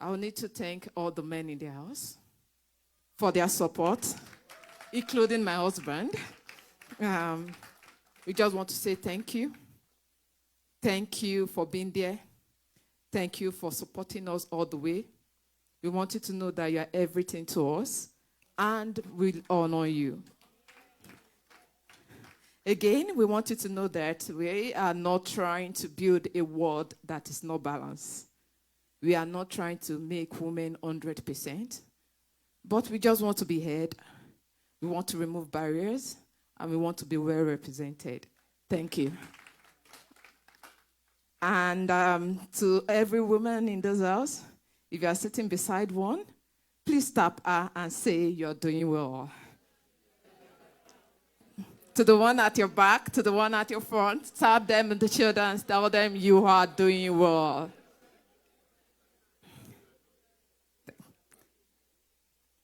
I'll need to thank all the men in the house for their support, including my husband. We just want to say thank you. Thank you for being there. Thank you for supporting us all the way. We want you to know that you are everything to us, and we'll honor you. Again, we want you to know that we are not trying to build a world that is not balanced. We are not trying to make women 100%, but we just want to be heard. We want to remove barriers, and we want to be well represented. Thank you. And to every woman in this house, if you are sitting beside one, please tap her and say you're doing well. To the one at your back, to the one at your front, tap them in the shoulder and tell them you are doing well.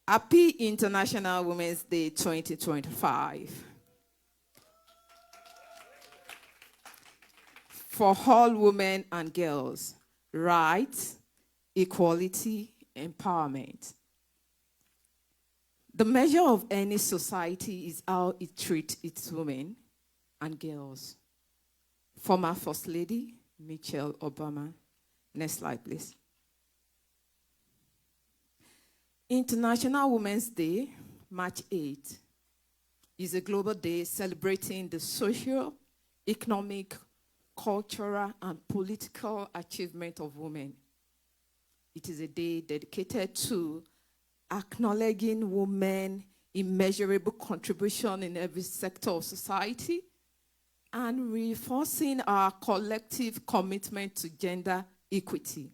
Happy International Women's Day 2025. For all women and girls, rights, equality, empowerment. The measure of any society is how it treats its women and girls. Former First Lady, Michelle Obama. Next slide, please. International Women's Day, March 8, is a global day celebrating the social, economic, cultural, and political achievement of women. It is a day dedicated to acknowledging women's immeasurable contribution in every sector of society and reinforcing our collective commitment to gender equity.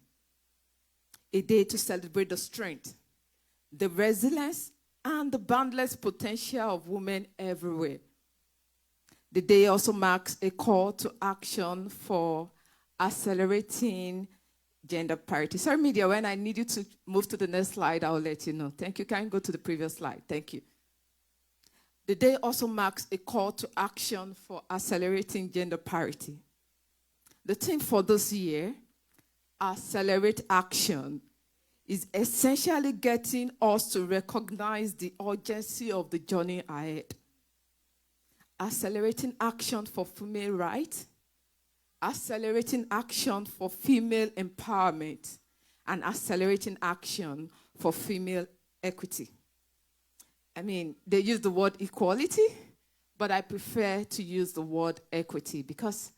A day to celebrate the strength, the resilience, and the boundless potential of women everywhere. The day also marks a call to action for accelerating gender parity. Sorry, media, when I need you to move to the next slide, I'll let you know. Thank you. Can you go to the previous slide? Thank you. The day also marks a call to action for accelerating gender parity. The theme for this year, Accelerate Action, is essentially getting us to recognize the urgency of the journey ahead. Accelerating action for female rights, accelerating action for female empowerment, and accelerating action for female equity. I mean, they use the word equality, but I prefer to use the word equity because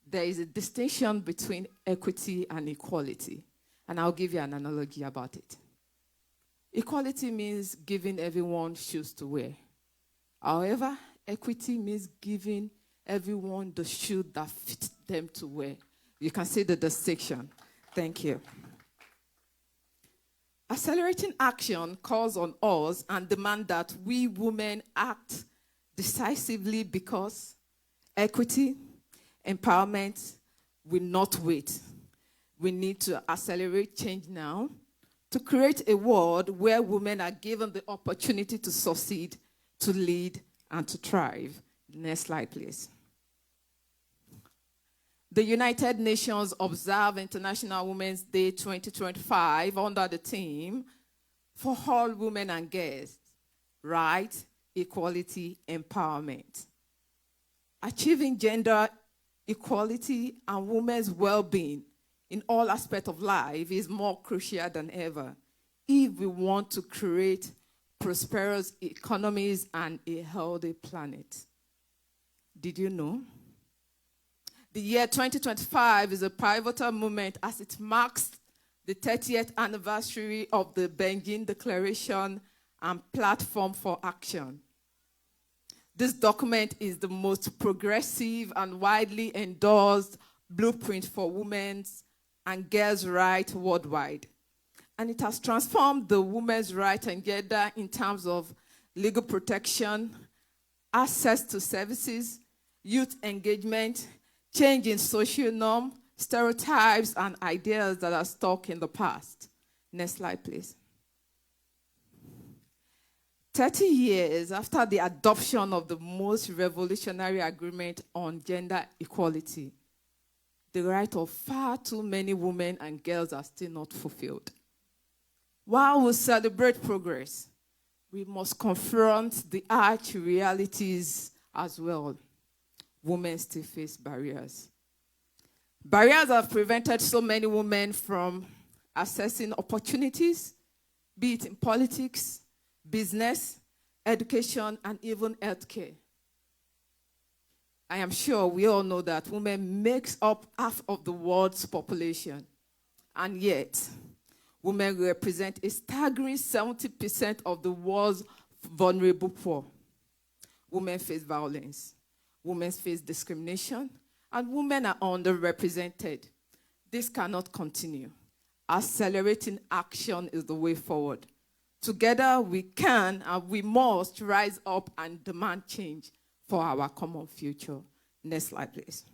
there is a distinction between equity and equality. And I'll give you an analogy about it. Equality means giving everyone shoes to wear. However, equity means giving everyone the shoe that fits them to wear. You can see the distinction. Thank you. Accelerating action calls on us and demands that we women act decisively because equity, empowerment will not wait. We need to accelerate change now to create a world where women are given the opportunity to succeed, to lead, and to thrive. Next slide, please. The United Nations observe International Women's Day 2025 under the theme, For All Women and Girls, Rights, Equality, Empowerment. Achieving gender equality and women's well-being in all aspects of life is more crucial than ever if we want to create prosperous economies and a healthy planet. Did you know? The year 2025 is a pivotal moment as it marks the 30th anniversary of the Beijing Declaration and Platform for Action. This document is the most progressive and widely endorsed blueprint for women's and girls' rights worldwide. And it has transformed the women's rights and gender in terms of legal protection, access to services, youth engagement, change in social norm, stereotypes, and ideas that are stuck in the past. Next slide, please. 30 years after the adoption of the most revolutionary agreement on gender equality, the rights of far too many women and girls are still not fulfilled. While we celebrate progress, we must confront the harsh realities as well. Women still face barriers. Barriers have prevented so many women from accessing opportunities, be it in politics, business, education, and even healthcare. I am sure we all know that women makes up half of the world's population. And yet, women represent a staggering 70% of the world's vulnerable poor. Women face violence. Women face discrimination. And women are underrepresented. This cannot continue. Accelerating action is the way forward. Together we can and we must rise up and demand change for our common future. Next slide, please.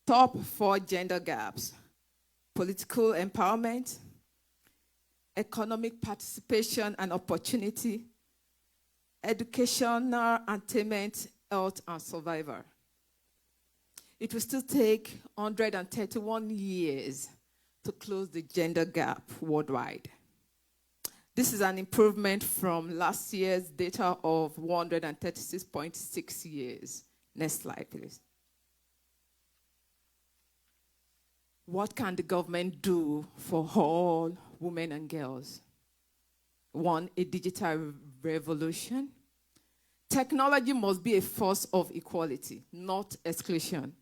Top 4 gender gaps: political empowerment, economic participation and opportunity, educational attainment, health, and survival. It will still take 131 years to close the gender gap worldwide. This is an improvement from last year's data of 136.6 years. Next slide, please. What can the government do for all women and girls? 1, a digital revolution. Technology must be a force of equality, not exclusion.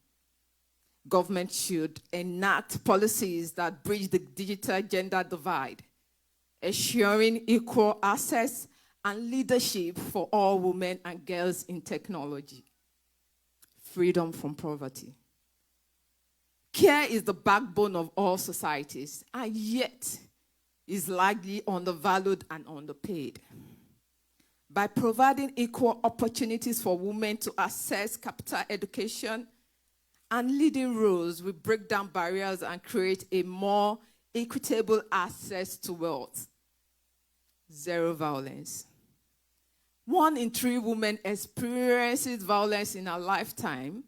Government should enact policies that bridge the digital gender divide, ensuring equal access and leadership for all women and girls in technology. Freedom from poverty. Care is the backbone of all societies, and yet is largely undervalued and underpaid. By providing equal opportunities for women to access capital education and leading roles, we break down barriers and create a more equitable access to wealth. 0 violence. 1 in 3 women experiences violence in her lifetime,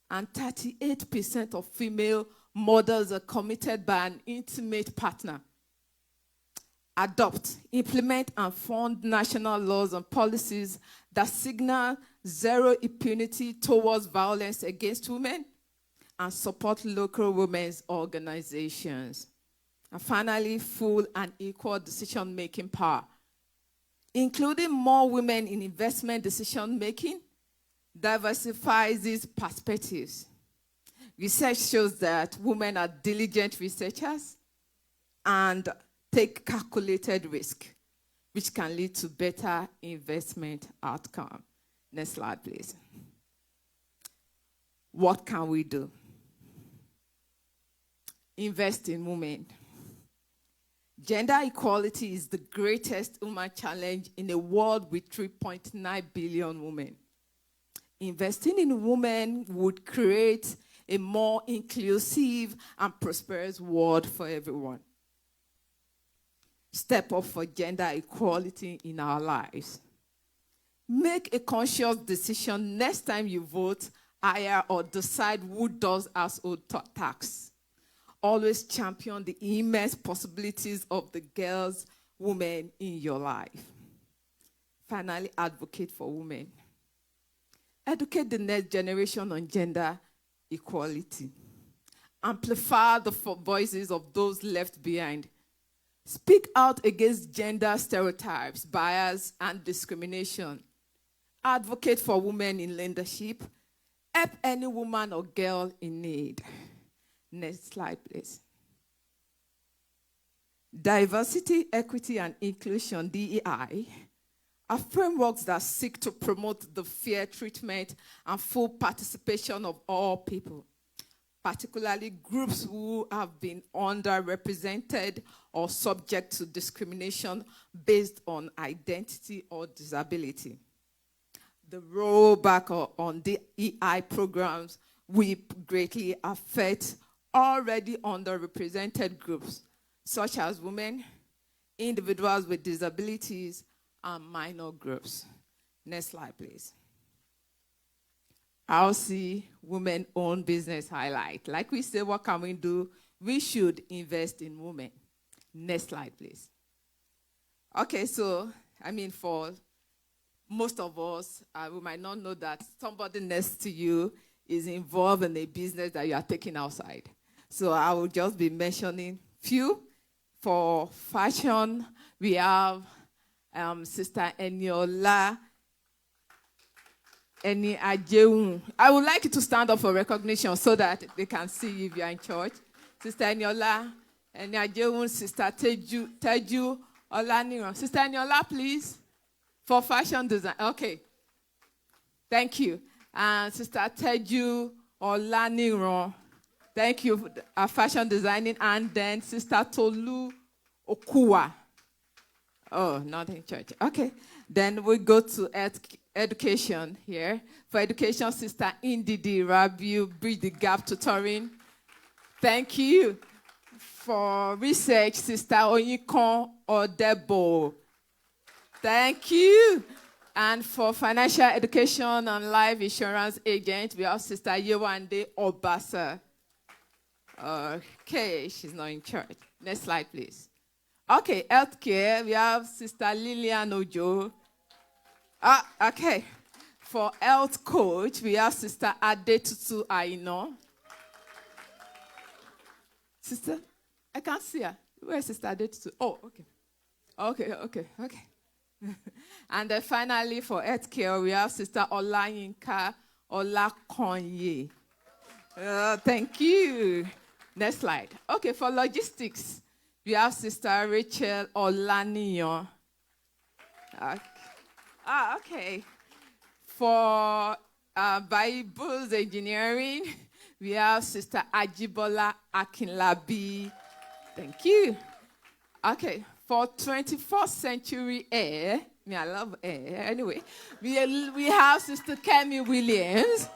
and 38% of female murders are committed by an intimate partner. Adopt, implement, and fund national laws and policies that signal zero impunity towards violence against women and support local women's organizations. And finally, full and equal decision-making power, including more women in investment decision-making, diversifies these perspectives. Research shows that women are diligent researchers and take calculated risk, which can lead to better investment outcome. Next slide, please. What can we do? Invest in women. Gender equality is the greatest human challenge in a world with 3.9 billion women. Investing in women would create a more inclusive and prosperous world for everyone. Step up for gender equality in our lives. Make a conscious decision next time you vote, hire, or decide who does household tax. Always champion the immense possibilities of the girls, women in your life. Finally, advocate for women. Educate the next generation on gender equality. Amplify the voices of those left behind. Speak out against gender stereotypes, bias, and discrimination. Advocate for women in leadership. Help any woman or girl in need. Next slide, please. Diversity, equity, and inclusion, DEI, are frameworks that seek to promote the fair treatment and full participation of all people, particularly groups who have been underrepresented or subject to discrimination based on identity or disability. The rollback on DEI programs will greatly affect already underrepresented groups, such as women, individuals with disabilities, and minor groups. Next slide, please. RC Women-Owned Business Highlight. Like we say, what can we do? We should invest in women. Next slide, please. Okay, so, for most of us, we might not know that somebody next to you is involved in a business that you are taking outside. So I will just be mentioning few. For fashion, we have Sister Eniola Eni Ajeun. I would like you to stand up for recognition so that they can see you if you are in church. Sister Eniola Eni Ajeun, Sister Teju Olaniran. Sister Eniola, please. For fashion design. Okay. Thank you. And Sister Teju Olaniran. Thank you for fashion designing. And then Sister Tolu Okuwa. Oh, not in church. Okay. Then we go to education here. For education, Sister Indidi Rabiu, Bridge the Gap Tutoring. Thank you. For research, Sister Onyikon Odebo. Thank you. And for financial education and life insurance agent, we have Sister Yewande Obasa. Okay, she's not in church. Next slide, please. Okay, healthcare, we have Sister Lillian Ojo. Okay. For health coach, we have Sister Adetutu Aino. Sister, I can't see her. Where is Sister Adetutu? Oh, okay. Okay. And then finally, for healthcare, we have Sister Olayinka Olakonye. Thank you. Next slide. Okay, for logistics, we have Sister Rachel Olaniyan. Okay. For Bibles engineering, we have Sister Ajibola Akinlabi. Thank you. Okay. For 21st century air, I love air. Anyway, we have Sister Kemi Williams.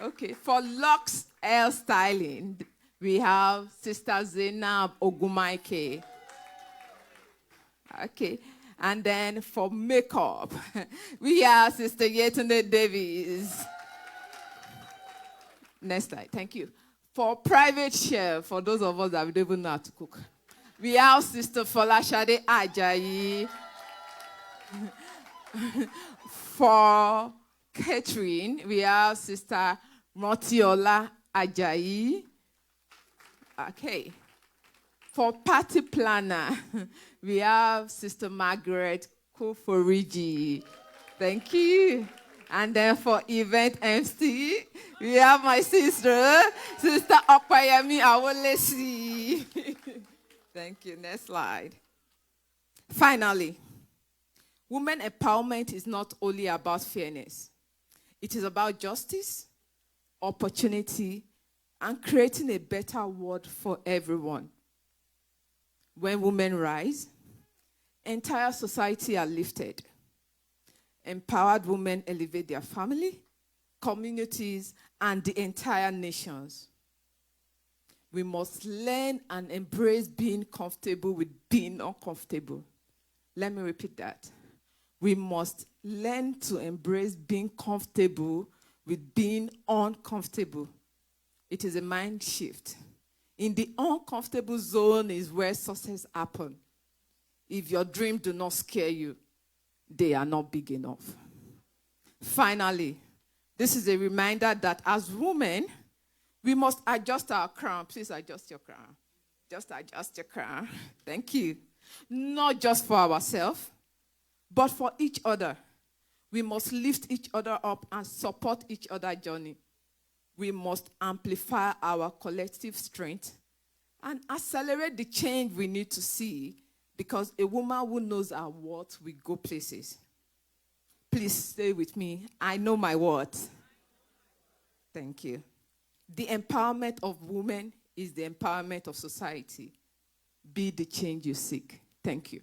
Okay. For locks hair styling, we have Sister Zainab Ogumaike. Okay. And then for makeup, we have Sister Yetunde Davies. Next slide. Thank you. For private chef, for those of us that we don't even know how to cook, we have Sister Folashade Ajayi. For catering, we have Sister Motiola Ajayi. Okay. For party planner, we have Sister Margaret Koforiji. Thank you. And then for event MC, we have my sister, Sister Okpayemi Awolesi. Thank you. Next slide. Finally, women empowerment is not only about fairness. It is about justice, opportunity, and creating a better world for everyone. When women rise, entire society are lifted. Empowered women elevate their family, communities, and the entire nations. We must learn and embrace being comfortable with being uncomfortable. Let me repeat that. We must learn to embrace being comfortable with being uncomfortable. It is a mind shift. In the uncomfortable zone is where success happens. If your dreams do not scare you, they are not big enough. Finally, this is a reminder that as women, we must adjust our crown. Please adjust your crown. Just adjust your crown. Thank you. Not just for ourselves, but for each other. We must lift each other up and support each other's journey. We must amplify our collective strength and accelerate the change we need to see, because a woman who knows her worth will go places. Please stay with me. I know my worth. Thank you. The empowerment of women is the empowerment of society. Be the change you seek. Thank you.